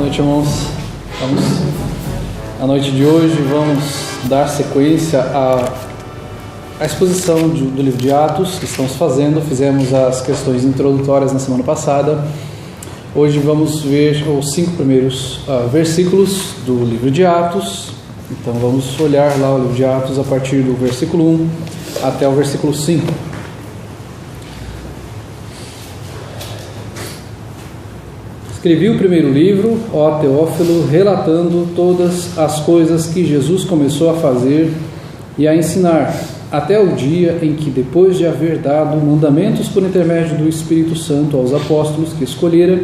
noite, irmãos. Na noite de hoje vamos dar sequência à exposição do livro de Atos que estamos fazendo. Fizemos as questões introdutórias na semana passada. Hoje vamos ver os 5 primeiros versículos do livro de Atos. Então vamos olhar lá o livro de Atos a partir do versículo 1 até o versículo 5. Escrevi o primeiro livro, ó Teófilo, relatando todas as coisas que Jesus começou a fazer e a ensinar, até o dia em que, depois de haver dado mandamentos por intermédio do Espírito Santo aos apóstolos que escolhera,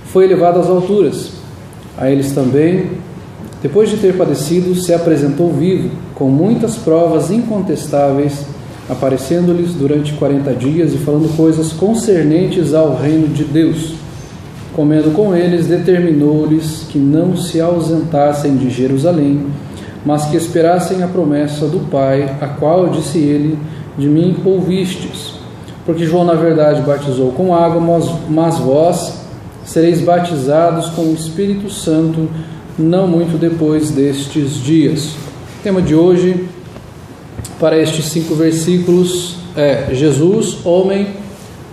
foi elevado às alturas. A eles também, depois de ter padecido, se apresentou vivo, com muitas provas incontestáveis, aparecendo-lhes durante 40 dias e falando coisas concernentes ao reino de Deus. Comendo com eles, determinou-lhes que não se ausentassem de Jerusalém, mas que esperassem a promessa do Pai, a qual, disse ele, de mim ouvistes. Porque João, na verdade, batizou com água, mas vós sereis batizados com o Espírito Santo, não muito depois destes dias. O tema de hoje, para estes 5 versículos, é Jesus, homem,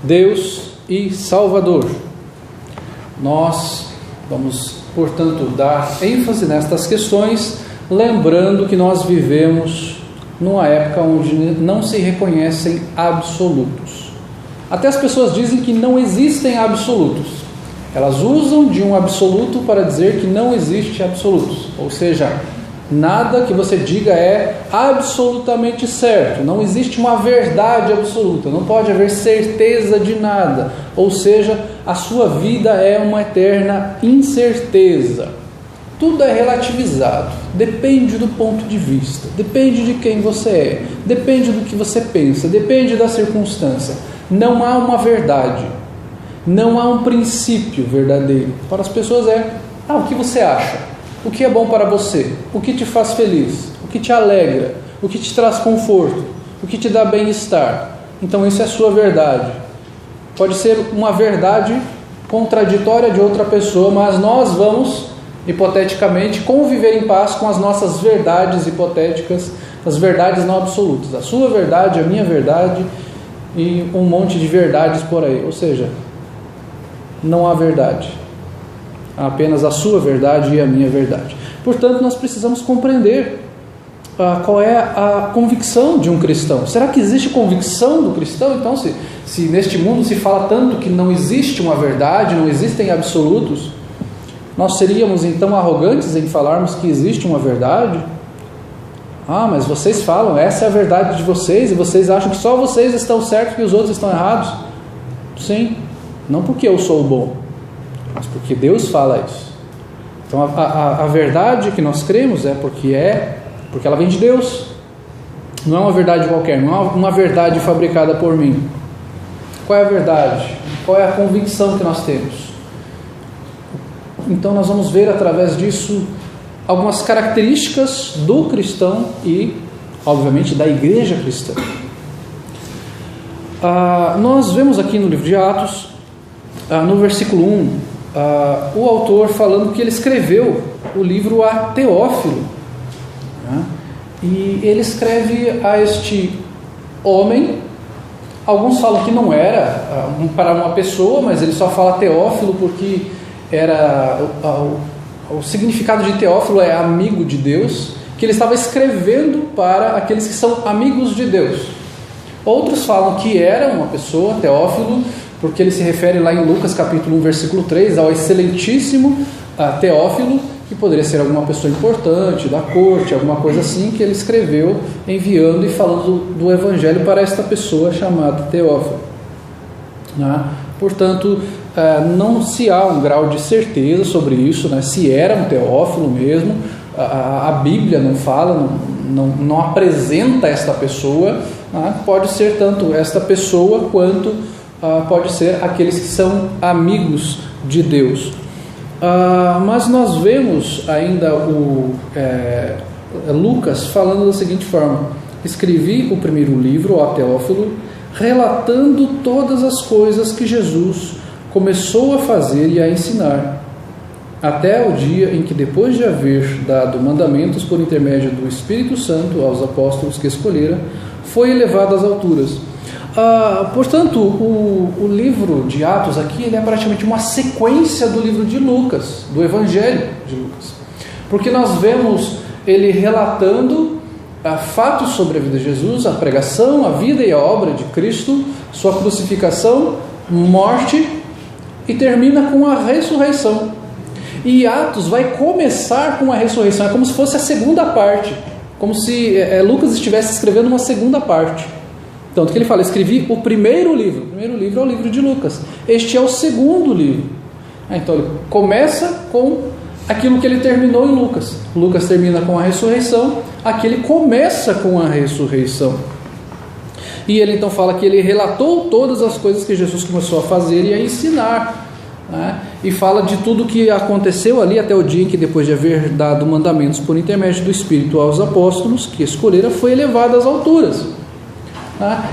Deus e Salvador. Nós vamos, portanto, dar ênfase nestas questões, lembrando que nós vivemos numa época onde não se reconhecem absolutos. Até as pessoas dizem que não existem absolutos. Elas usam de um absoluto para dizer que não existe absolutos. Ou seja, nada que você diga é absolutamente certo. Não existe uma verdade absoluta. Não pode haver certeza de nada. Ou seja, a sua vida é uma eterna incerteza. Tudo é relativizado. Depende do ponto de vista. Depende de quem você é. Depende do que você pensa. Depende da circunstância. Não há uma verdade. Não há um princípio verdadeiro. Para as pessoas o que você acha? O que é bom para você? O que te faz feliz? O que te alegra? O que te traz conforto? O que te dá bem-estar? Então isso é a sua verdade. Pode ser uma verdade contraditória de outra pessoa, mas nós vamos, hipoteticamente, conviver em paz com as nossas verdades hipotéticas, as verdades não absolutas. A sua verdade, a minha verdade e um monte de verdades por aí. Ou seja, não há verdade. Há apenas a sua verdade e a minha verdade. Portanto, nós precisamos compreender qual é a convicção de um cristão. Será que existe convicção do cristão? Então, se neste mundo se fala tanto que não existe uma verdade, não existem absolutos, nós seríamos então arrogantes em falarmos que existe uma verdade? Mas vocês falam, essa é a verdade de vocês, e vocês acham que só vocês estão certos e os outros estão errados? Sim, não porque eu sou o bom, mas porque Deus fala isso. Então a verdade que nós cremos é porque ela vem de Deus. Não é uma verdade qualquer, não é uma verdade fabricada por mim. Qual é a verdade? Qual é a convicção que nós temos? Então nós vamos ver através disso algumas características do cristão e, obviamente, da igreja cristã. Nós vemos aqui no livro de Atos, no versículo 1, o autor falando que ele escreveu o livro a Teófilo, né? E ele escreve a este homem. Alguns falam que não era para uma pessoa, mas ele só fala Teófilo porque o significado de Teófilo é amigo de Deus, que ele estava escrevendo para aqueles que são amigos de Deus. Outros falam que era uma pessoa, Teófilo, porque ele se refere lá em Lucas capítulo 1, versículo 3, ao excelentíssimo Teófilo, que poderia ser alguma pessoa importante, da corte, alguma coisa assim, que ele escreveu enviando e falando do evangelho para esta pessoa chamada Teófilo, né? Portanto, não se há um grau de certeza sobre isso, né? Se era um Teófilo mesmo. A Bíblia não fala, não apresenta esta pessoa, né? Pode ser tanto esta pessoa quanto pode ser aqueles que são amigos de Deus. Mas nós vemos ainda Lucas falando da seguinte forma: escrevi o primeiro livro, ó Teófilo, relatando todas as coisas que Jesus começou a fazer e a ensinar, até o dia em que, depois de haver dado mandamentos por intermédio do Espírito Santo aos apóstolos que escolhera, foi elevado às alturas. Portanto, o livro de Atos aqui ele é praticamente uma sequência do livro de Lucas, do Evangelho de Lucas, porque nós vemos ele relatando fatos sobre a vida de Jesus, a pregação, a vida e a obra de Cristo, sua crucificação, morte, e termina com a ressurreição. E Atos vai começar com a ressurreição, é como se fosse a segunda parte, como se Lucas estivesse escrevendo uma segunda parte. Tanto que ele fala, escrevi o primeiro livro é o livro de Lucas, este é o segundo livro. Então ele começa com aquilo que ele terminou em Lucas. Lucas termina com a ressurreição, aqui ele começa com a ressurreição. E ele então fala que ele relatou todas as coisas que Jesus começou a fazer e a ensinar, né? E fala de tudo que aconteceu ali até o dia em que, depois de haver dado mandamentos por intermédio do Espírito aos apóstolos que escolhera, foi elevado às alturas.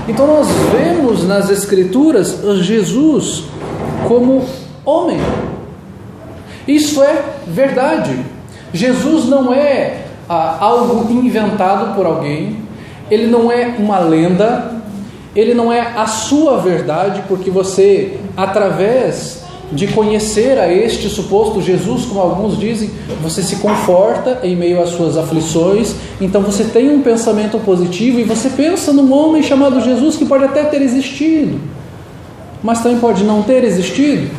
Então nós vemos nas Escrituras Jesus como homem. Isso é verdade. Jesus não é algo inventado por alguém, ele não é uma lenda, ele não é a sua verdade, porque você, através de conhecer a este suposto Jesus, como alguns dizem, você se conforta em meio às suas aflições, então você tem um pensamento positivo e você pensa num homem chamado Jesus que pode até ter existido, mas também pode não ter existido.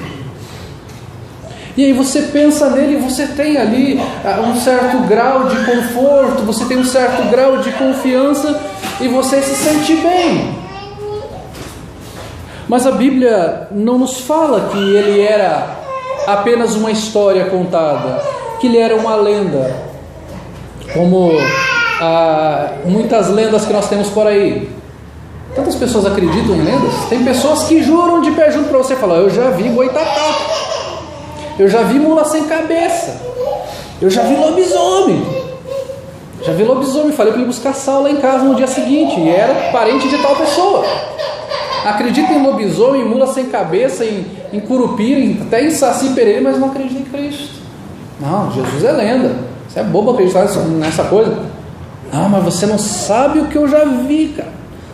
E aí você pensa nele e você tem ali um certo grau de conforto, você tem um certo grau de confiança e você se sente bem. Mas a Bíblia não nos fala que ele era apenas uma história contada, que ele era uma lenda, como muitas lendas que nós temos por aí. Tantas pessoas acreditam em lendas. Tem pessoas que juram de pé junto para você falar, eu já vi boitatá, eu já vi mula sem cabeça, eu já vi lobisomem. Falei para ele buscar sal lá em casa no dia seguinte, e era parente de tal pessoa. Acredita em lobisomem, em mula sem cabeça, em curupira, até em saci pererê, mas não acredita em Cristo. Não, Jesus é lenda. Você é bobo acreditar nessa coisa. Não, mas você não sabe o que eu já vi, cara.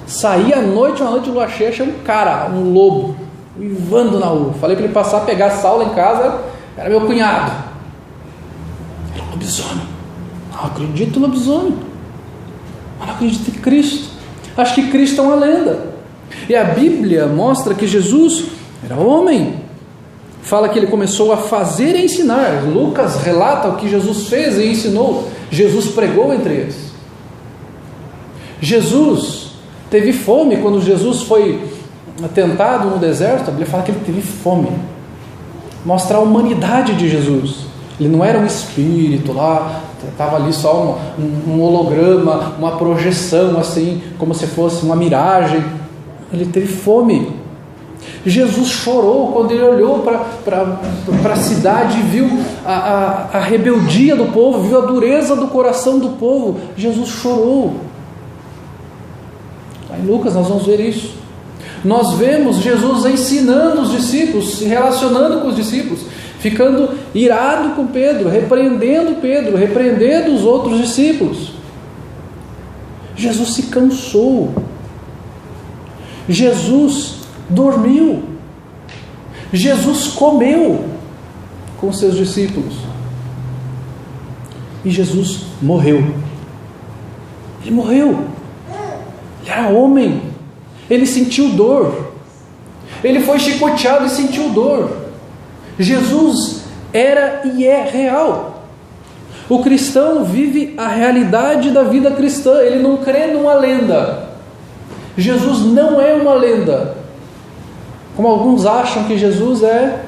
Saí à noite, uma noite de lua cheia, achei um cara, um lobo, uivando na rua. Falei para ele passar a pegar sal lá em casa, era meu cunhado. Era lobisomem. Não acredito em lobisomem. Mas não acredito em Cristo. Acho que Cristo é uma lenda. E a Bíblia mostra que Jesus era homem. Fala que ele começou a fazer e ensinar. Lucas relata o que Jesus fez e ensinou. Jesus pregou entre eles. Jesus teve fome quando Jesus foi tentado no deserto. A Bíblia fala que ele teve fome. Mostra a humanidade de Jesus. Ele não era um espírito lá, estava ali só um holograma, uma projeção assim, como se fosse uma miragem. Ele teve fome. Jesus chorou quando ele olhou para a cidade e viu a rebeldia do povo, viu a dureza do coração do povo. Jesus chorou. Lá em Lucas nós vamos ver isso. Nós vemos Jesus ensinando os discípulos, se relacionando com os discípulos, ficando irado com Pedro, repreendendo os outros discípulos. Jesus se cansou. Jesus dormiu. Jesus comeu com seus discípulos. E Jesus morreu. Ele morreu. Ele era homem. Ele sentiu dor. Ele foi chicoteado e sentiu dor. Jesus era e é real. O cristão vive a realidade da vida cristã. Ele não crê numa lenda. Jesus não é uma lenda, como alguns acham que Jesus é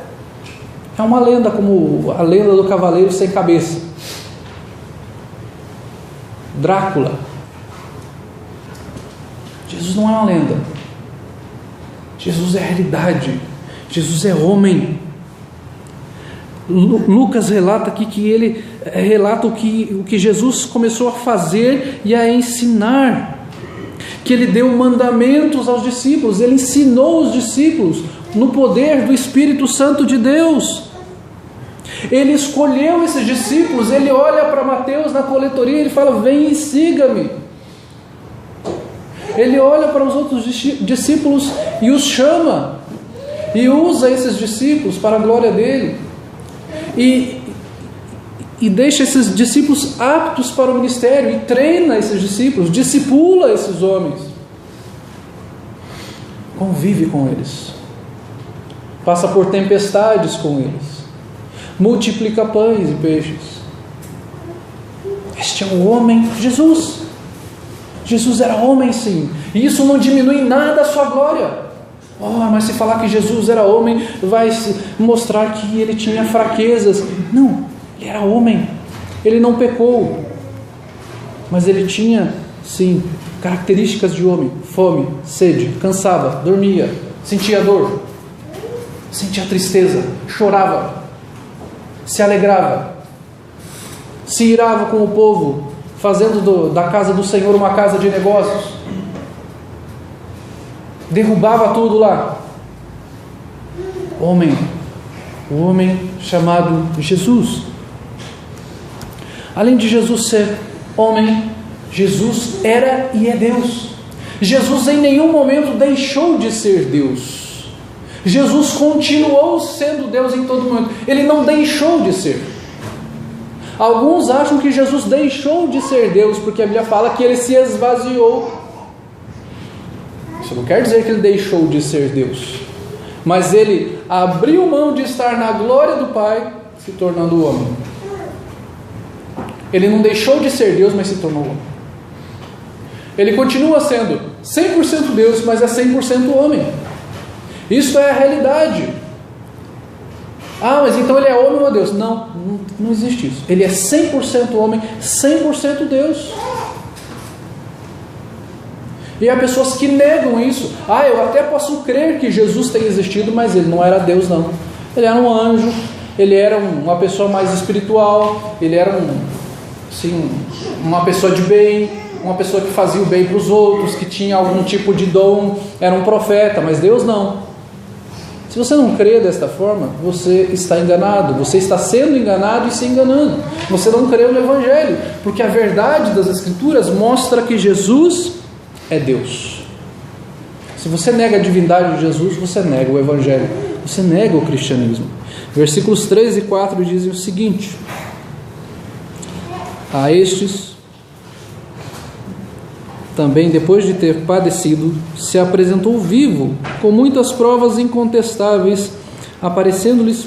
uma lenda, como a lenda do cavaleiro sem cabeça, Drácula. Jesus não é uma lenda. Jesus é realidade. Jesus é homem. Lucas relata aqui que ele relata o que Jesus começou a fazer e a ensinar. Que ele deu mandamentos aos discípulos, ele ensinou os discípulos no poder do Espírito Santo de Deus. Ele escolheu esses discípulos. Ele olha para Mateus na coletoria e ele fala: vem e siga-me. Ele olha para os outros discípulos e os chama, e usa esses discípulos para a glória dele, e deixa esses discípulos aptos para o ministério, e treina esses discípulos, discipula esses homens, convive com eles, passa por tempestades com eles, multiplica pães e peixes. Este é um homem, Jesus. Jesus era homem, sim, e isso não diminui em nada a sua glória. Mas se falar que Jesus era homem, vai mostrar que ele tinha fraquezas. Não, ele era homem, ele não pecou, mas ele tinha, sim, características de homem: fome, sede, cansava, dormia, sentia dor, sentia tristeza, chorava, se alegrava, se irava com o povo, fazendo da casa do Senhor uma casa de negócios, derrubava tudo lá. O homem chamado Jesus. Além de Jesus ser homem, Jesus era e é Deus. Jesus em nenhum momento deixou de ser Deus. Jesus continuou sendo Deus em todo momento. Ele não deixou de ser. Alguns acham que Jesus deixou de ser Deus, porque a Bíblia fala que ele se esvaziou. Isso não quer dizer que ele deixou de ser Deus, mas ele abriu mão de estar na glória do Pai, se tornando homem. Ele não deixou de ser Deus, mas se tornou homem. Ele continua sendo 100% Deus, mas é 100% homem. Isso é a realidade. Mas então ele é homem ou Deus? Não existe isso. Ele é 100% homem, 100% Deus. E há pessoas que negam isso. Eu até posso crer que Jesus tenha existido, mas ele não era Deus, não. Ele era um anjo, ele era uma pessoa mais espiritual, ele era uma pessoa de bem, uma pessoa que fazia o bem para os outros, que tinha algum tipo de dom, era um profeta, mas Deus não. Se você não crê desta forma, você está enganado, você está sendo enganado e se enganando. Você não crê no Evangelho, porque a verdade das Escrituras mostra que Jesus é Deus. Se você nega a divindade de Jesus, você nega o Evangelho, você nega o cristianismo. Versículos 3 e 4 dizem o seguinte: a estes também, depois de ter padecido, se apresentou vivo, com muitas provas incontestáveis, aparecendo-lhes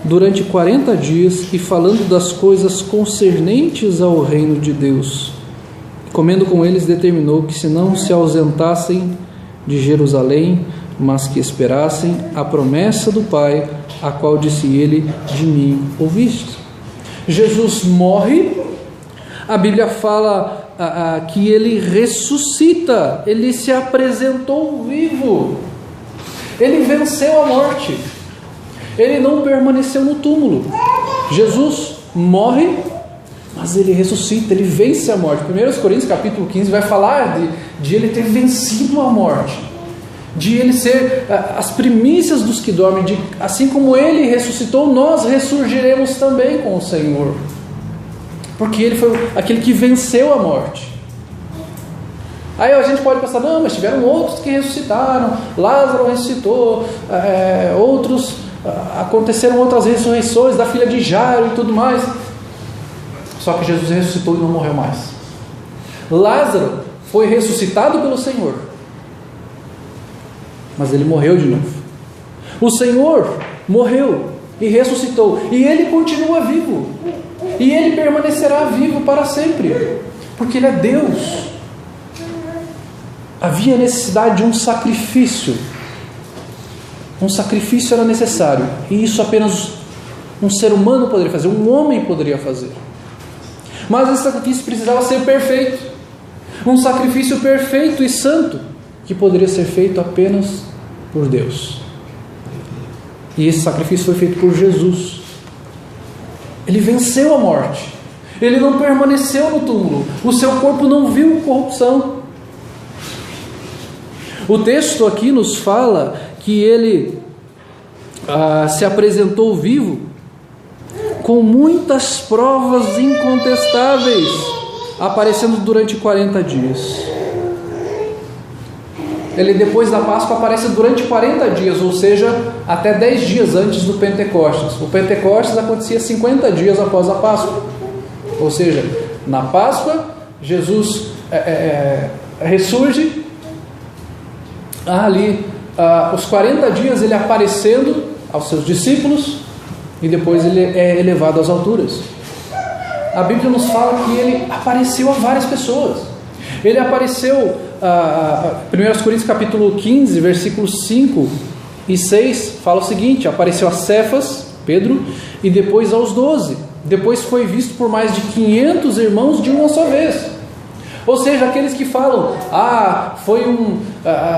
durante 40 dias e falando das coisas concernentes ao reino de Deus. Comendo com eles, determinou que se não se ausentassem de Jerusalém, mas que esperassem a promessa do Pai, a qual disse ele: de mim ouviste. Jesus morre, a Bíblia fala que ele ressuscita, ele se apresentou vivo, ele venceu a morte, ele não permaneceu no túmulo. Jesus morre, mas ele ressuscita, ele vence a morte. 1 Coríntios capítulo 15 vai falar de ele ter vencido a morte, de ele ser as primícias dos que dormem, assim como ele ressuscitou, nós ressurgiremos também com o Senhor, porque ele foi aquele que venceu a morte. Aí a gente pode pensar: não, mas tiveram outros que ressuscitaram, Lázaro ressuscitou, aconteceram outras ressurreições da filha de Jairo e tudo mais. Só que Jesus ressuscitou e não morreu mais. Lázaro foi ressuscitado pelo Senhor, mas ele morreu de novo. O Senhor morreu e ressuscitou, e ele continua vivo, e ele permanecerá vivo para sempre, porque ele é Deus. Havia necessidade de um sacrifício. Um sacrifício era necessário, e isso apenas um ser humano poderia fazer, um homem poderia fazer. Mas esse sacrifício precisava ser perfeito, um sacrifício perfeito e santo, que poderia ser feito apenas por Deus. E esse sacrifício foi feito por Jesus. Ele venceu a morte, ele não permaneceu no túmulo, o seu corpo não viu corrupção. O texto aqui nos fala que ele se apresentou vivo com muitas provas incontestáveis, aparecendo durante 40 dias. Ele, depois da Páscoa, aparece durante 40 dias, ou seja, até 10 dias antes do Pentecostes. O Pentecostes acontecia 50 dias após a Páscoa. Ou seja, na Páscoa, Jesus ressurge. Ali, os 40 dias, ele aparecendo aos seus discípulos, e depois ele é elevado às alturas. A Bíblia nos fala que ele apareceu a várias pessoas. Ele apareceu, 1 Coríntios capítulo 15, versículos 5 e 6, fala o seguinte: apareceu a Cefas, Pedro, e depois aos 12. Depois foi visto por mais de 500 irmãos de uma só vez. Ou seja, aqueles que falam,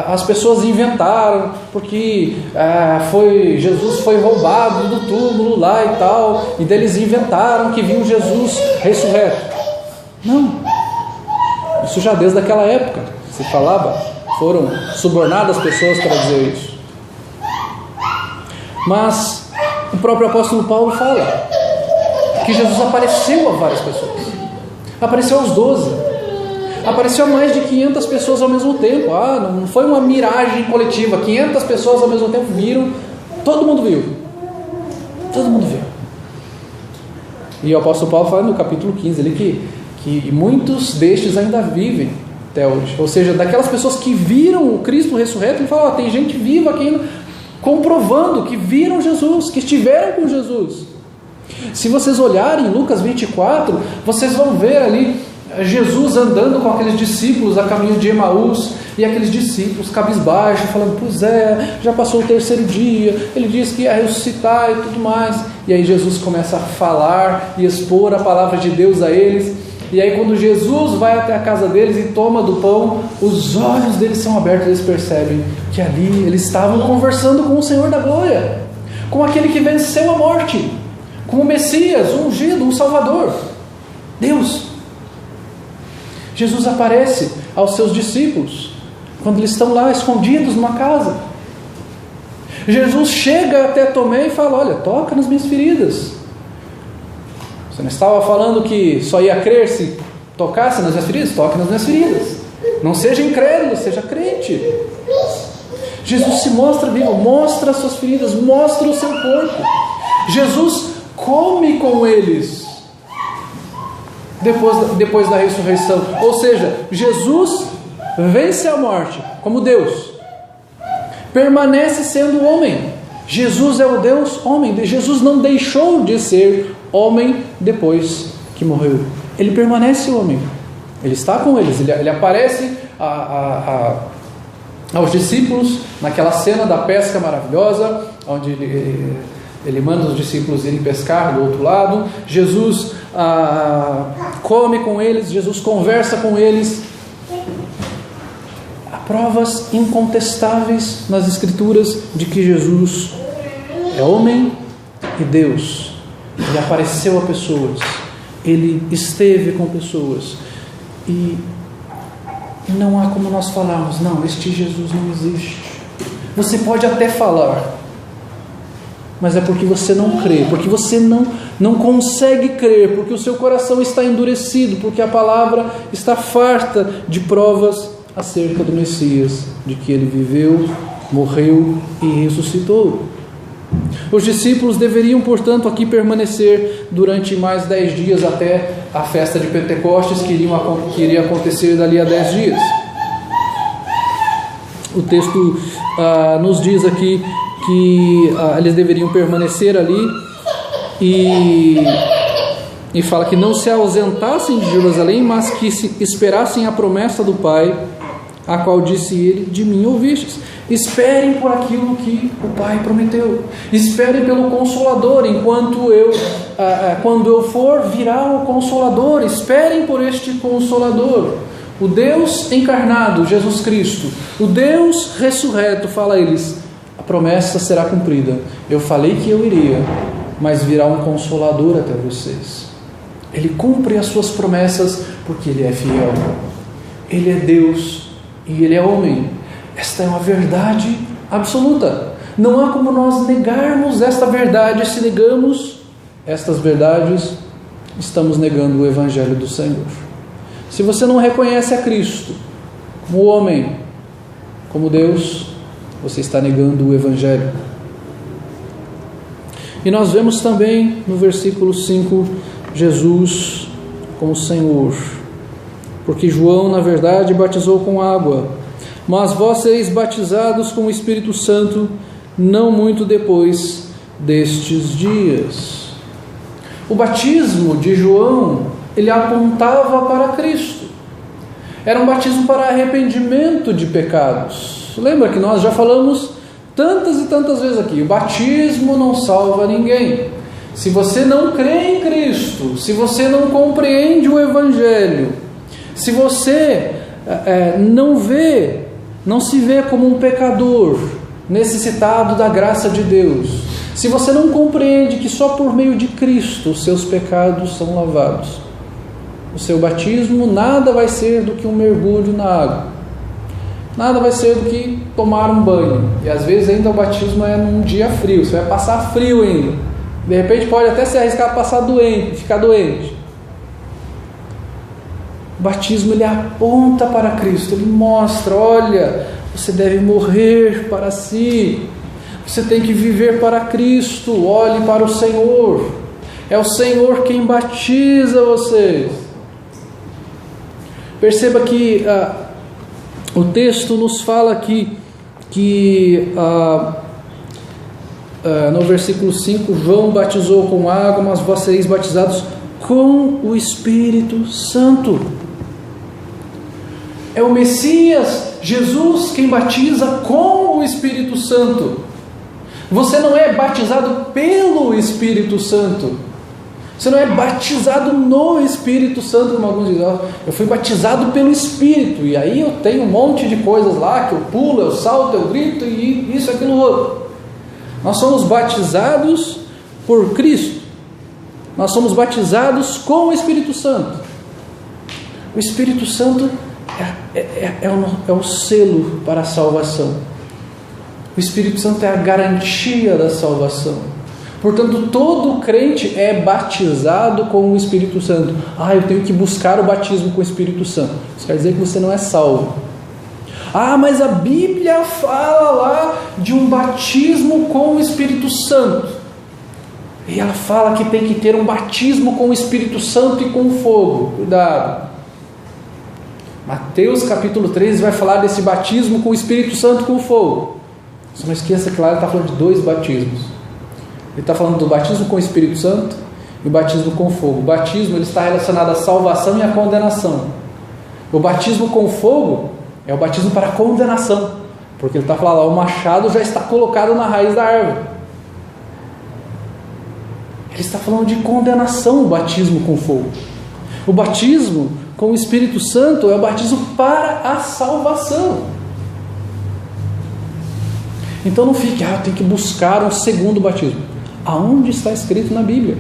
as pessoas inventaram, porque Jesus foi roubado do túmulo lá e tal, e daí eles inventaram que viu Jesus ressurreto. Não, isso já desde aquela época se falava, foram subornadas pessoas para dizer isso. Mas o próprio apóstolo Paulo fala que Jesus apareceu a várias pessoas, apareceu aos 12, apareceu a mais de 500 pessoas ao mesmo tempo. Não foi uma miragem coletiva, 500 pessoas ao mesmo tempo viram, todo mundo viu. E o apóstolo Paulo fala no capítulo 15 ali que muitos destes ainda vivem até hoje. Ou seja, daquelas pessoas que viram o Cristo ressurreto, ele fala, tem gente viva aqui ainda, comprovando que viram Jesus, que estiveram com Jesus. Se vocês olharem Lucas 24, vocês vão ver ali Jesus andando com aqueles discípulos a caminho de Emaús, e aqueles discípulos cabisbaixos, falando, pois já passou o 3º dia, ele disse que ia ressuscitar e tudo mais. E aí Jesus começa a falar e expor a palavra de Deus a eles. E aí quando Jesus vai até a casa deles e toma do pão, os olhos deles são abertos, eles percebem que ali eles estavam conversando com o Senhor da glória, com aquele que venceu a morte, com o Messias, o ungido, o Salvador, Deus. Jesus aparece aos seus discípulos quando eles estão lá escondidos numa casa. Jesus chega até Tomé e fala, olha, toca nas minhas feridas. Você não estava falando que só ia crer se tocasse nas minhas feridas? Toque nas minhas feridas. Não seja incrédulo, seja crente. Jesus se mostra vivo, mostra as suas feridas, mostra o seu corpo. Jesus come com eles depois da ressurreição. Ou seja, Jesus vence a morte como Deus, permanece sendo homem. Jesus é o Deus homem. Jesus não deixou de ser homem depois que morreu. Ele permanece homem. Ele está com eles. Ele aparece aos discípulos naquela cena da pesca maravilhosa, onde ele manda os discípulos irem pescar do outro lado. Jesus come com eles, Jesus conversa com eles. Há provas incontestáveis nas Escrituras de que Jesus é homem e Deus. Ele apareceu a pessoas, ele esteve com pessoas, e não há como nós falarmos, não, este Jesus não existe. Você pode até falar, mas é porque você não crê, porque você não consegue crer, porque o seu coração está endurecido, porque a palavra está farta de provas acerca do Messias, de que ele viveu, morreu e ressuscitou. Os discípulos deveriam, portanto, aqui permanecer durante mais 10 dias até a festa de Pentecostes, que iria acontecer dali a 10 dias. O texto nos diz aqui que eles deveriam permanecer ali, e fala que não se ausentassem de Jerusalém, mas que se esperassem a promessa do Pai, a qual disse ele, de mim ouvistes. Esperem por aquilo que o Pai prometeu. Esperem pelo Consolador, quando eu for, virá o Consolador. Esperem por este Consolador. O Deus encarnado, Jesus Cristo, o Deus ressurreto, fala a eles, a promessa será cumprida. Eu falei que eu iria, mas virá um Consolador até vocês. Ele cumpre as suas promessas porque Ele é fiel. Ele é Deus e Ele é homem. Esta é uma verdade absoluta. Não há como nós negarmos esta verdade se negamos estas verdades, estamos negando o Evangelho do Senhor. Se você não reconhece a Cristo como homem, como Deus, você está negando o Evangelho. E nós vemos também no versículo 5, Jesus como Senhor. Porque João, na verdade, batizou com água, mas vós sereis batizados com o Espírito Santo não muito depois destes dias. O batismo de João, ele apontava para Cristo. Era um batismo para arrependimento de pecados. Lembra que nós já falamos tantas e tantas vezes aqui, o batismo não salva ninguém. Se você não crê em Cristo, se você não compreende o Evangelho, se você não se vê como um pecador necessitado da graça de Deus, se você não compreende que só por meio de Cristo os seus pecados são lavados, o seu batismo nada vai ser do que um mergulho na água, nada vai ser do que tomar um banho. E às vezes ainda o batismo é num dia frio, você vai passar frio ainda, de repente pode até se arriscar a passar doente, ficar doente. O batismo, ele aponta para Cristo, ele mostra, olha, você deve morrer para si, você tem que viver para Cristo, olhe para o Senhor, é o Senhor quem batiza vocês. Perceba que o texto nos fala aqui que no versículo 5, João batizou com água, mas vós sereis batizados com o Espírito Santo. É o Messias, Jesus, quem batiza com o Espírito Santo. Você não é batizado pelo Espírito Santo. Você não é batizado no Espírito Santo, como alguns dizem. Eu fui batizado pelo Espírito, e aí eu tenho um monte de coisas lá, que eu pulo, eu salto, eu grito, e isso, aquilo, outro. Nós somos batizados por Cristo. Nós somos batizados com o Espírito Santo. O Espírito Santo é o selo para a salvação. O Espírito Santo é a garantia da salvação. Portanto, todo crente é batizado com o Espírito Santo. Eu tenho que buscar o batismo com o Espírito Santo. Isso quer dizer que você não é salvo. Mas a Bíblia fala lá de um batismo com o Espírito Santo. E ela fala que tem que ter um batismo com o Espírito Santo e com fogo. Cuidado. Mateus capítulo 13 vai falar desse batismo com o Espírito Santo e com fogo. Só não esqueça que lá ele está falando de dois batismos. Ele está falando do batismo com o Espírito Santo e o batismo com fogo. O batismo, ele está relacionado à salvação e à condenação. O batismo com fogo é o batismo para condenação, porque ele está falando lá, o machado já está colocado na raiz da árvore. Ele está falando de condenação, o batismo com fogo. O batismo com o Espírito Santo é o batismo para a salvação. Então não fique, eu tenho que buscar um segundo batismo. Aonde está escrito na Bíblia?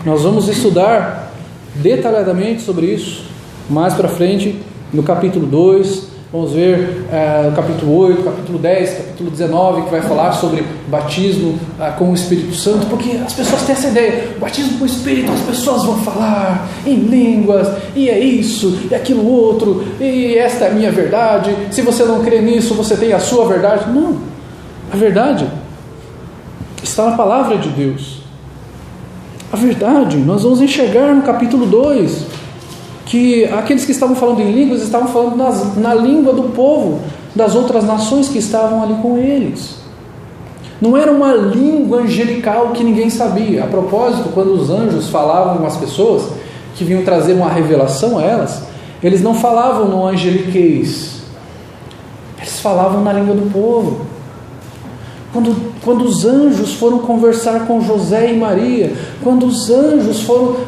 Nós vamos estudar detalhadamente sobre isso mais para frente, no capítulo 2, vamos ver o capítulo 8, capítulo 10, capítulo 19, que vai falar sobre batismo com o Espírito Santo, porque as pessoas têm essa ideia, batismo com o Espírito, as pessoas vão falar em línguas, e é isso, e aquilo outro, e esta é a minha verdade, se você não crê nisso, você tem a sua verdade. Não, a verdade está na palavra de Deus. A verdade, nós vamos enxergar no capítulo 2, que aqueles que estavam falando em línguas estavam falando na língua do povo das outras nações que estavam ali com eles. Não era uma língua angelical que ninguém sabia. A propósito, quando os anjos falavam com as pessoas que vinham trazer uma revelação a elas, eles não falavam no angeliquez, eles falavam na língua do povo. Quando os anjos foram conversar com José e Maria, quando os anjos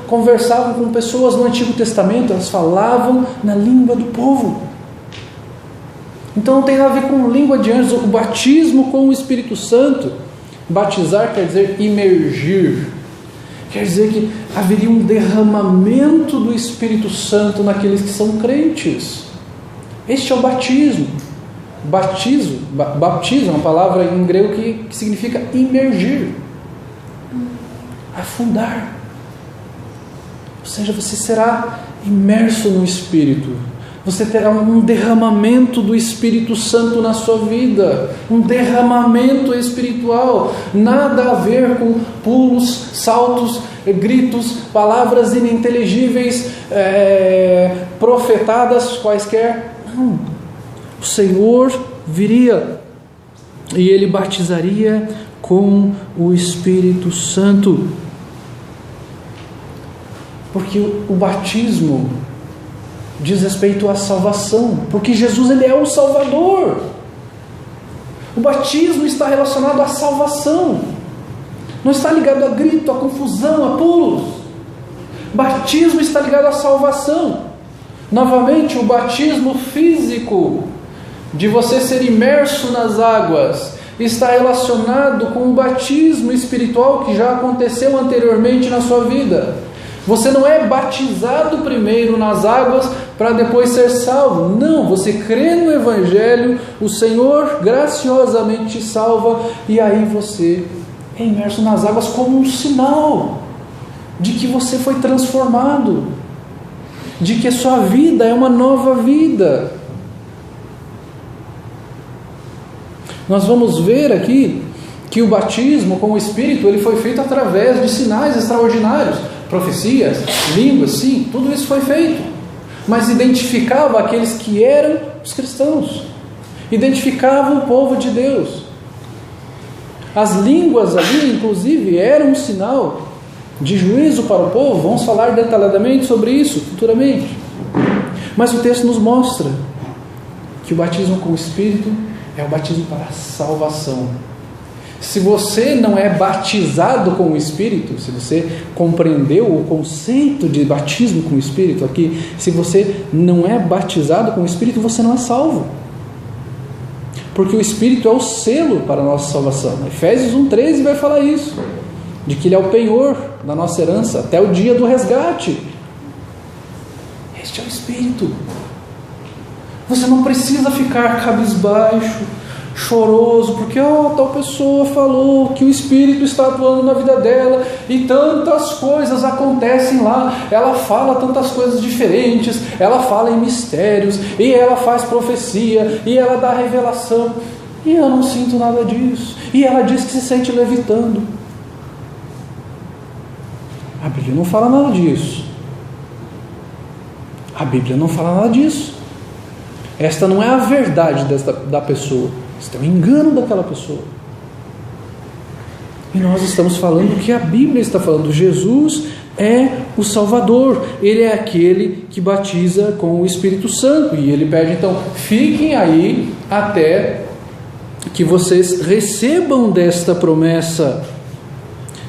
conversavam com pessoas no Antigo Testamento, elas falavam na língua do povo. Então não tem nada a ver com língua de anjos, ou com batismo com o Espírito Santo. Batizar quer dizer imergir, quer dizer que haveria um derramamento do Espírito Santo naqueles que são crentes. Este é o batismo. Baptizo é uma palavra em grego que significa imergir. afundar. Ou seja, você será imerso no Espírito. Você terá um derramamento do Espírito Santo na sua vida, um derramamento espiritual, nada a ver com pulos, saltos, gritos, palavras ininteligíveis, profetadas quaisquer. Não, o Senhor viria e Ele batizaria com o Espírito Santo, porque o batismo diz respeito à salvação, porque Jesus ele é o Salvador. O batismo está relacionado à salvação, não está ligado a grito, a confusão, a pulos. Batismo está ligado à salvação. Novamente, o batismo físico, de você ser imerso nas águas, está relacionado com o batismo espiritual que já aconteceu anteriormente na sua vida. Você não é batizado primeiro nas águas para depois ser salvo. Não, você crê no Evangelho, o Senhor graciosamente te salva e aí você é imerso nas águas como um sinal de que você foi transformado, de que a sua vida é uma nova vida. Nós vamos ver aqui que o batismo com o Espírito ele foi feito através de sinais extraordinários. Profecias, línguas, sim, tudo isso foi feito, mas identificava aqueles que eram os cristãos, identificava o povo de Deus. As línguas ali, inclusive, eram um sinal de juízo para o povo. Vamos falar detalhadamente sobre isso futuramente, mas o texto nos mostra que o batismo com o Espírito é o batismo para a salvação. Se você não é batizado com o Espírito, se você compreendeu o conceito de batismo com o Espírito aqui, se você não é batizado com o Espírito, você não é salvo. Porque o Espírito é o selo para a nossa salvação. Efésios 1,13 vai falar isso, de que Ele é o penhor da nossa herança até o dia do resgate. Este é o Espírito. Você não precisa ficar cabisbaixo, choroso, porque tal pessoa falou que o Espírito está atuando na vida dela e tantas coisas acontecem lá, ela fala tantas coisas diferentes, ela fala em mistérios, e ela faz profecia, e ela dá revelação, e eu não sinto nada disso, e ela diz que se sente levitando. A Bíblia não fala nada disso. A Bíblia não fala nada disso. Esta não é a verdade da pessoa. Isso é um engano daquela pessoa. E nós estamos falando que a Bíblia está falando. Jesus é o Salvador. Ele é aquele que batiza com o Espírito Santo. E ele pede então, fiquem aí até que vocês recebam desta promessa.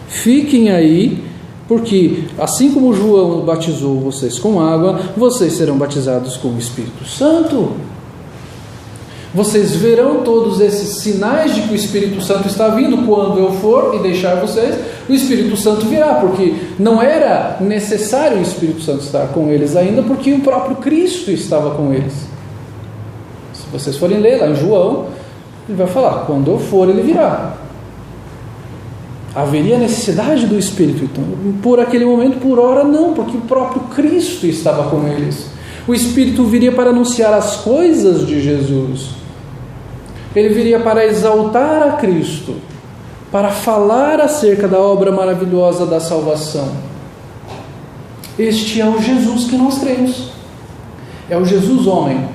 Fiquem aí, porque assim como João batizou vocês com água, vocês serão batizados com o Espírito Santo. Vocês verão todos esses sinais de que o Espírito Santo está vindo. Quando eu for e deixar vocês, o Espírito Santo virá, porque não era necessário o Espírito Santo estar com eles ainda, porque o próprio Cristo estava com eles. Se vocês forem ler lá em João, ele vai falar, quando eu for ele virá. Haveria necessidade do Espírito, então, por aquele momento, por hora não, porque o próprio Cristo estava com eles. O Espírito viria para anunciar as coisas de Jesus. Ele viria para exaltar a Cristo, para falar acerca da obra maravilhosa da salvação. Este é o Jesus que nós cremos. É o Jesus homem,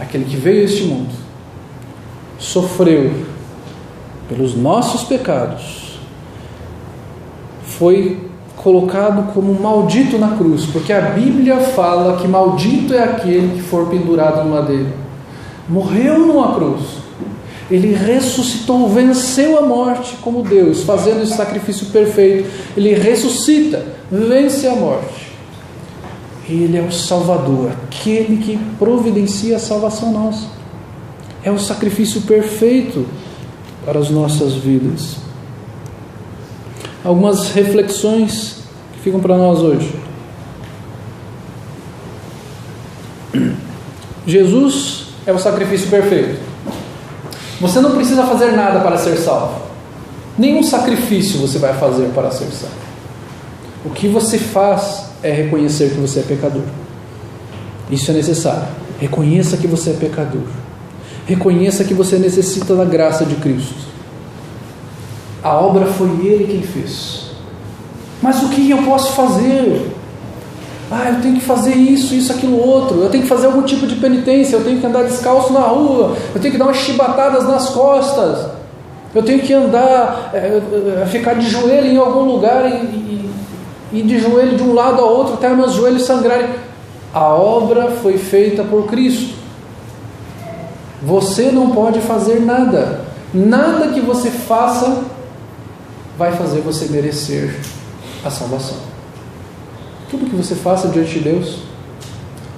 aquele que veio a este mundo, sofreu pelos nossos pecados, foi colocado como maldito na cruz, porque a Bíblia fala que maldito é aquele que for pendurado no madeiro. Morreu numa cruz, ele ressuscitou, venceu a morte como Deus, fazendo esse sacrifício perfeito. Ele ressuscita, vence a morte. Ele é o Salvador, aquele que providencia a salvação nossa. É o sacrifício perfeito para as nossas vidas. Algumas reflexões que ficam para nós hoje. Jesus é o sacrifício perfeito. Você não precisa fazer nada para ser salvo. Nenhum sacrifício você vai fazer para ser salvo. O que você faz é reconhecer que você é pecador. Isso é necessário. Reconheça que você é pecador. Reconheça que você necessita da graça de Cristo. A obra foi Ele quem fez. Mas o que eu posso fazer? Eu tenho que fazer isso, aquilo, outro. Eu tenho que fazer algum tipo de penitência. Eu tenho que andar descalço na rua. Eu tenho que dar umas chibatadas nas costas. Eu tenho que andar, ficar de joelho em algum lugar e de joelho de um lado ao outro até meus joelhos sangrarem. A obra foi feita por Cristo. Você não pode fazer nada. Nada que você faça vai fazer você merecer a salvação. Tudo que você faça diante de Deus,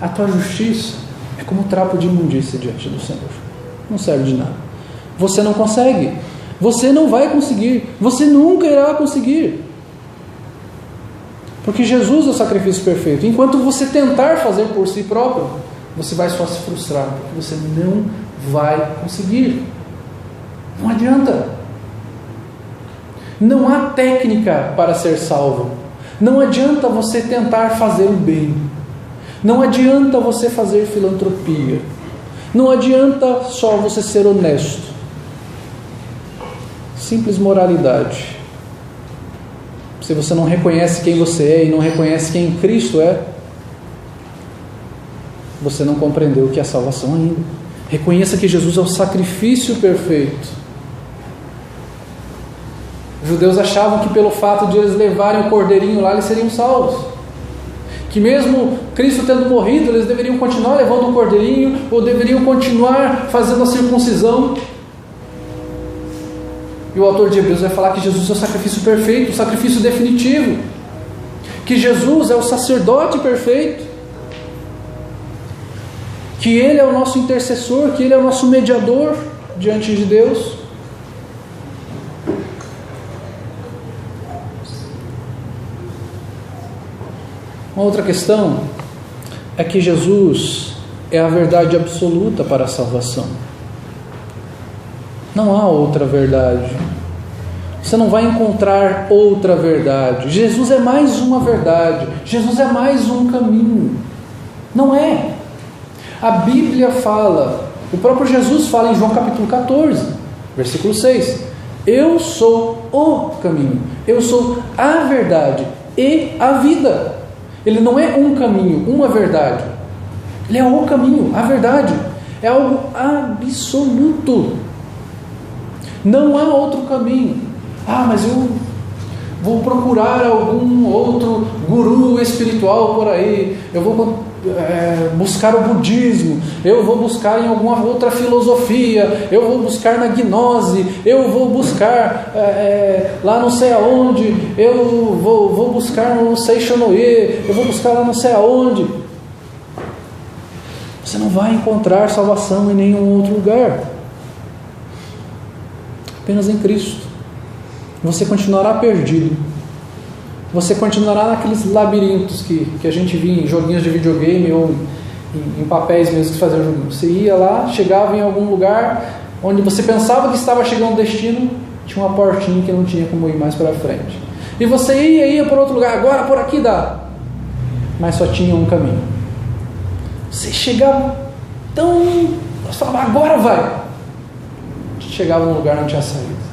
a tua justiça é como trapo de imundícia diante do Senhor. Não serve de nada. Você não consegue. Você não vai conseguir. Você nunca irá conseguir. Porque Jesus é o sacrifício perfeito. Enquanto você tentar fazer por si próprio, você vai só se frustrar, porque você não vai conseguir. Não adianta. Não há técnica para ser salvo. Não adianta você tentar fazer o bem. Não adianta você fazer filantropia. Não adianta só você ser honesto. Simples moralidade. Se você não reconhece quem você é e não reconhece quem Cristo é, você não compreendeu o que é salvação ainda. Reconheça que Jesus é o sacrifício perfeito. Os judeus achavam que pelo fato de eles levarem o cordeirinho lá, eles seriam salvos. Que mesmo Cristo tendo morrido, eles deveriam continuar levando o cordeirinho, ou deveriam continuar fazendo a circuncisão. E o autor de Hebreus vai falar que Jesus é o sacrifício perfeito, o sacrifício definitivo. Que Jesus é o sacerdote perfeito. Que Ele é o nosso intercessor, que Ele é o nosso mediador diante de Deus. Uma outra questão é que Jesus é a verdade absoluta para a salvação. Não há outra verdade. Você não vai encontrar outra verdade. Jesus é mais uma verdade. Jesus é mais um caminho. Não é. A Bíblia fala, o próprio Jesus fala em João capítulo 14, versículo 6. Eu sou o caminho. Eu sou a verdade e a vida. Ele não é um caminho, uma verdade. Ele é o caminho, a verdade. É algo absoluto. Não há outro caminho. Mas eu vou procurar algum outro guru espiritual por aí. Eu vou buscar o budismo. Eu vou buscar em alguma outra filosofia. Eu vou buscar na gnose. Eu vou buscar lá não sei aonde. Eu vou buscar no Seixonoye. Eu vou buscar lá não sei aonde. Você não vai encontrar salvação em nenhum outro lugar. Apenas em Cristo. Você continuará perdido. Você continuará naqueles labirintos que a gente via em joguinhos de videogame ou em papéis mesmo que faziam joguinho. Você ia lá, chegava em algum lugar onde você pensava que estava chegando ao destino, tinha uma portinha que não tinha como ir mais para frente. E você ia para outro lugar, agora por aqui dá. Mas só tinha um caminho. Você chegava você falava, agora vai. Chegava num lugar, não tinha saída.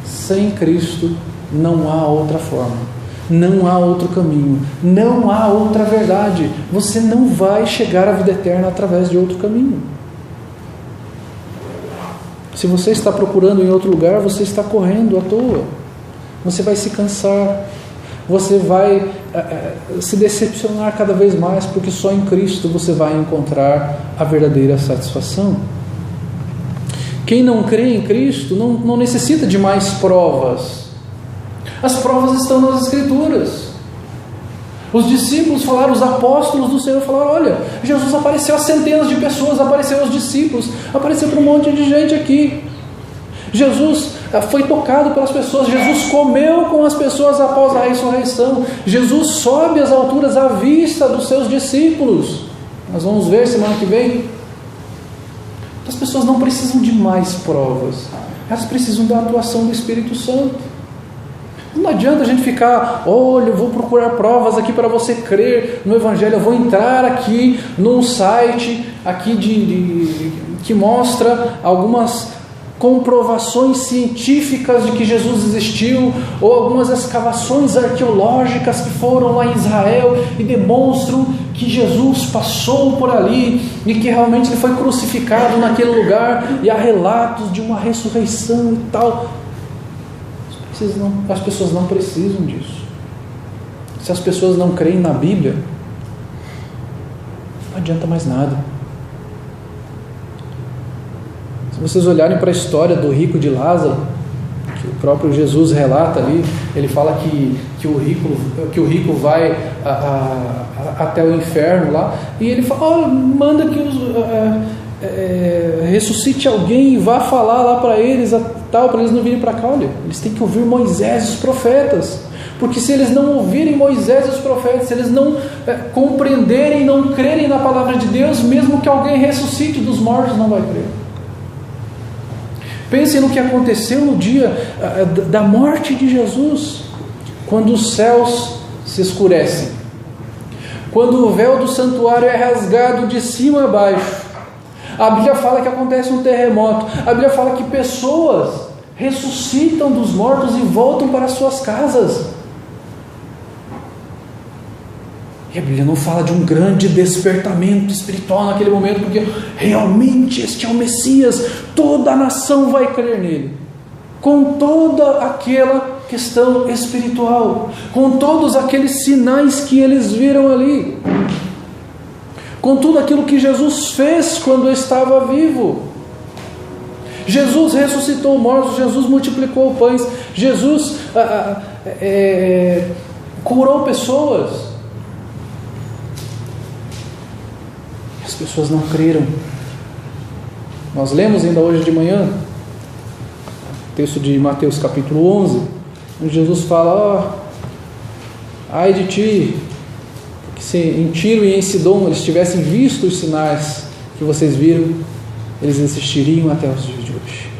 Sem Cristo não há outra forma, não há outro caminho, não há outra verdade. Você não vai chegar à vida eterna através de outro caminho. Se você está procurando em outro lugar, você está correndo à toa. Você vai se cansar, você vai se decepcionar cada vez mais, porque só em Cristo você vai encontrar a verdadeira satisfação. Quem não crê em Cristo não necessita de mais provas. As provas estão nas Escrituras. Os discípulos falaram, os apóstolos do Senhor falaram, olha, Jesus apareceu a centenas de pessoas, apareceu aos discípulos, apareceu para um monte de gente aqui. Jesus foi tocado pelas pessoas, Jesus comeu com as pessoas após a ressurreição, Jesus sobe às alturas à vista dos seus discípulos. Nós vamos ver semana que vem. As pessoas não precisam de mais provas, elas precisam da atuação do Espírito Santo. Não adianta a gente ficar, olha, eu vou procurar provas aqui para você crer no Evangelho, eu vou entrar aqui num site aqui que mostra algumas comprovações científicas de que Jesus existiu, ou algumas escavações arqueológicas que foram lá em Israel e demonstram que Jesus passou por ali e que realmente ele foi crucificado naquele lugar, e há relatos de uma ressurreição e tal. As pessoas não precisam disso. Se as pessoas não creem na Bíblia, não adianta mais nada. Se vocês olharem para a história do rico de Lázaro, que o próprio Jesus relata ali, ele fala que o rico vai até o inferno lá, e ele fala, manda que ressuscite alguém e vá falar lá para eles, para eles não virem para cá. Olha, eles têm que ouvir Moisés e os profetas, porque se eles não ouvirem Moisés e os profetas, se eles não compreenderem, não crerem na palavra de Deus, mesmo que alguém ressuscite dos mortos, não vai crer. Pensem no que aconteceu no dia da morte de Jesus, quando os céus se escurecem, quando o véu do santuário é rasgado de cima a baixo. A Bíblia fala que acontece um terremoto. A Bíblia fala que pessoas ressuscitam dos mortos e voltam para suas casas. E a Bíblia não fala de um grande despertamento espiritual naquele momento, porque realmente este é o Messias, toda a nação vai crer nele, com toda aquela questão espiritual, com todos aqueles sinais que eles viram ali, com tudo aquilo que Jesus fez quando estava vivo. Jesus ressuscitou mortos, Jesus multiplicou pães, Jesus curou pessoas. As pessoas não creram. Nós lemos ainda hoje de manhã o texto de Mateus capítulo 11, onde Jesus fala, ai de ti, que se em Tiro e em Sidom eles tivessem visto os sinais que vocês viram, eles insistiriam até os dias de hoje.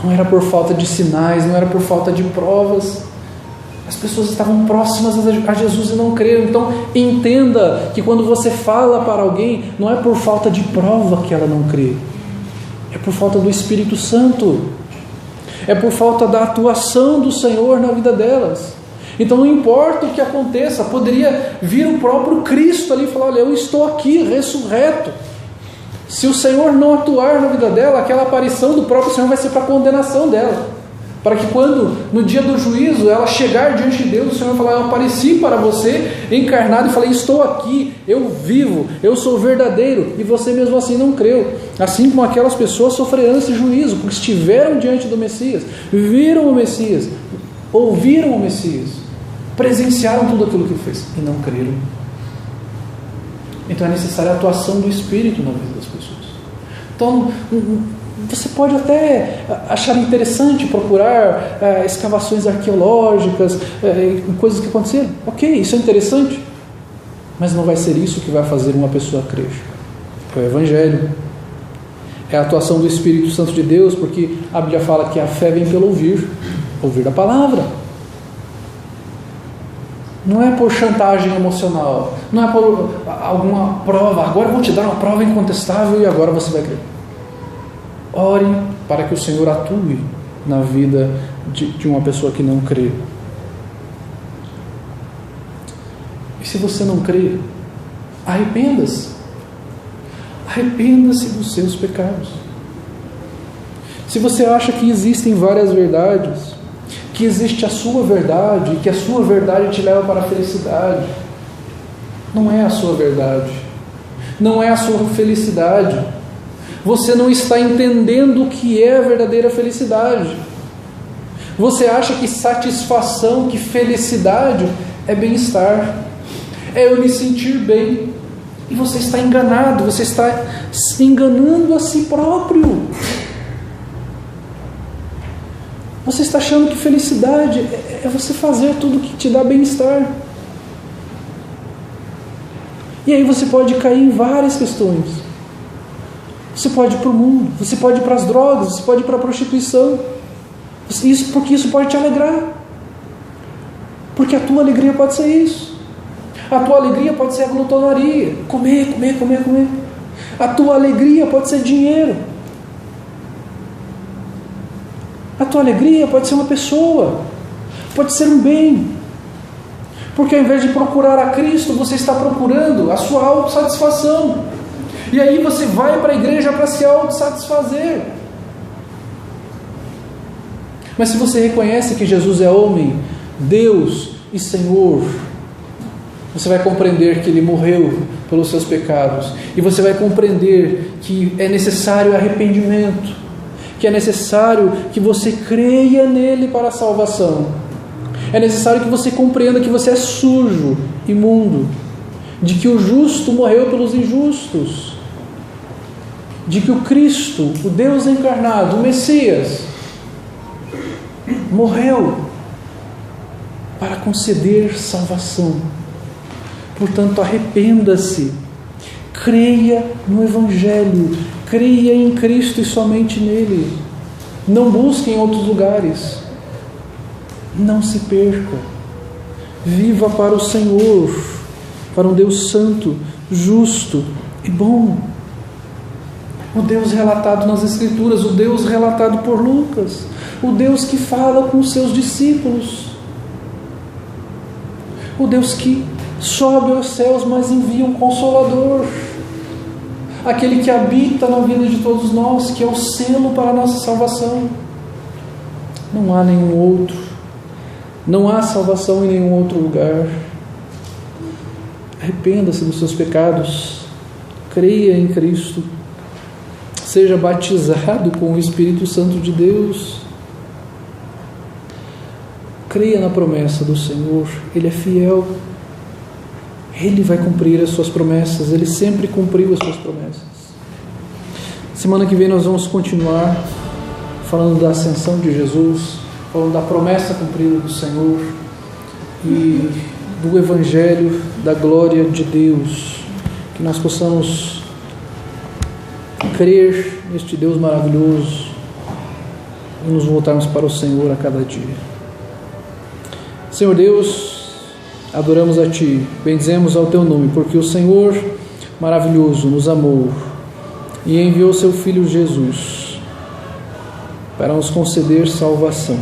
Não era por falta de sinais, não era por falta de provas. As pessoas estavam próximas a Jesus e não creram. Então entenda que quando você fala para alguém, não é por falta de prova que ela não crê, é por falta do Espírito Santo, é por falta da atuação do Senhor na vida delas. Então não importa o que aconteça, poderia vir o próprio Cristo ali e falar, olha, eu estou aqui ressurreto. Se o Senhor não atuar na vida dela, aquela aparição do próprio Senhor vai ser para a condenação dela, para que quando no dia do juízo ela chegar diante de Deus, o Senhor vai falar, eu apareci para você encarnado e falei, estou aqui, eu vivo, eu sou verdadeiro, e você mesmo assim não creu. Assim como aquelas pessoas sofrerão esse juízo, porque estiveram diante do Messias, viram o Messias, ouviram o Messias, presenciaram tudo aquilo que ele fez e não creram. Então é necessária a atuação do Espírito na vida das pessoas. Então você pode até achar interessante procurar escavações arqueológicas, coisas que aconteceram. Ok, isso é interessante, mas não vai ser isso que vai fazer uma pessoa crer. É o Evangelho, é a atuação do Espírito Santo de Deus, porque a Bíblia fala que a fé vem pelo ouvir da palavra. Não é por chantagem emocional, não é por alguma prova, agora eu vou te dar uma prova incontestável e agora você vai crer. Ore para que o Senhor atue na vida de uma pessoa que não crê. E se você não crê, arrependa-se. Arrependa-se dos seus pecados. Se você acha que existem várias verdades, que existe a sua verdade, e que a sua verdade te leva para a felicidade, não é a sua verdade, não é a sua felicidade. Você não está entendendo o que é a verdadeira felicidade. Você acha que satisfação, que felicidade é bem-estar, é eu me sentir bem, e você está enganado, você está se enganando a si próprio. Você está achando que felicidade é você fazer tudo que te dá bem-estar. E aí você pode cair em várias questões. Você pode ir para o mundo, você pode ir para as drogas, você pode ir para a prostituição. Porque isso pode te alegrar. Porque a tua alegria pode ser isso. A tua alegria pode ser a glutonaria. Comer, comer, comer, comer. A tua alegria pode ser dinheiro. A tua alegria pode ser uma pessoa. Pode ser um bem. Porque ao invés de procurar a Cristo, você está procurando a sua autossatisfação. E aí você vai para a igreja para se autossatisfazer. Mas se você reconhece que Jesus é homem, Deus e Senhor, você vai compreender que Ele morreu pelos seus pecados. E você vai compreender que é necessário arrependimento, que é necessário que você creia nele para a salvação. É necessário que você compreenda que você é sujo, imundo, de que o justo morreu pelos injustos, de que o Cristo, o Deus encarnado, o Messias, morreu para conceder salvação. Portanto, arrependa-se, creia no Evangelho, creia em Cristo e somente nele. Não busque em outros lugares. Não se perca. Viva para o Senhor, para um Deus santo, justo e bom. O Deus relatado nas Escrituras, o Deus relatado por Lucas, o Deus que fala com os seus discípulos, o Deus que sobe aos céus, mas envia um Consolador, aquele que habita na vida de todos nós, que é o selo para a nossa salvação. Não há nenhum outro, não há salvação em nenhum outro lugar. Arrependa-se dos seus pecados, creia em Cristo, seja batizado com o Espírito Santo de Deus, creia na promessa do Senhor. Ele é fiel, Ele vai cumprir as suas promessas, Ele sempre cumpriu as suas promessas. Semana que vem nós vamos continuar falando da ascensão de Jesus, falando da promessa cumprida do Senhor e do Evangelho da glória de Deus, que nós possamos crer neste Deus maravilhoso e nos voltarmos para o Senhor a cada dia. Senhor Deus, adoramos a Ti, bendizemos ao Teu nome, porque o Senhor maravilhoso nos amou e enviou Seu Filho Jesus para nos conceder salvação.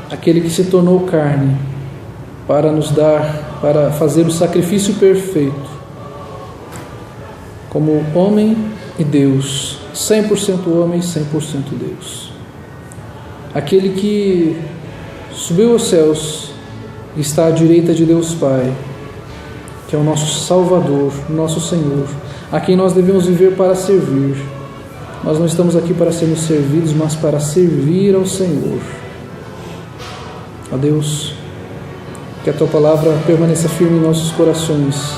Aquele que se tornou carne para nos dar, para fazer o sacrifício perfeito, como homem e Deus, 100% homem e 100% Deus. Aquele que subiu aos céus e está à direita de Deus Pai, que é o nosso Salvador, nosso Senhor, a quem nós devemos viver para servir. Nós não estamos aqui para sermos servidos, mas para servir ao Senhor. Ó Deus, que a Tua palavra permaneça firme em nossos corações,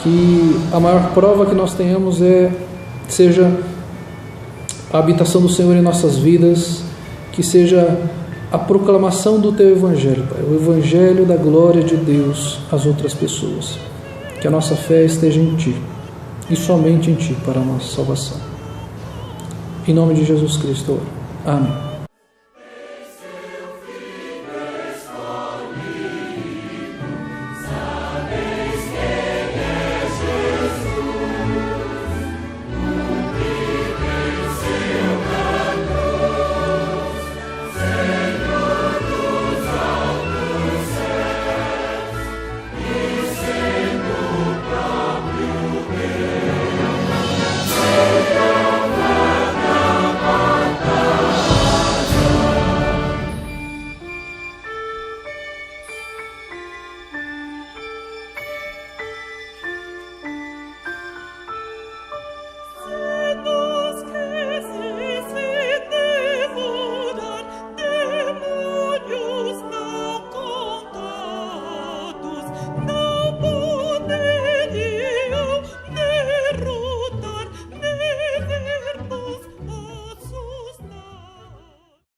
que a maior prova que nós tenhamos seja a habitação do Senhor em nossas vidas, que seja a proclamação do Teu Evangelho, Pai, o Evangelho da glória de Deus às outras pessoas. Que a nossa fé esteja em Ti, e somente em Ti, para a nossa salvação. Em nome de Jesus Cristo, amém.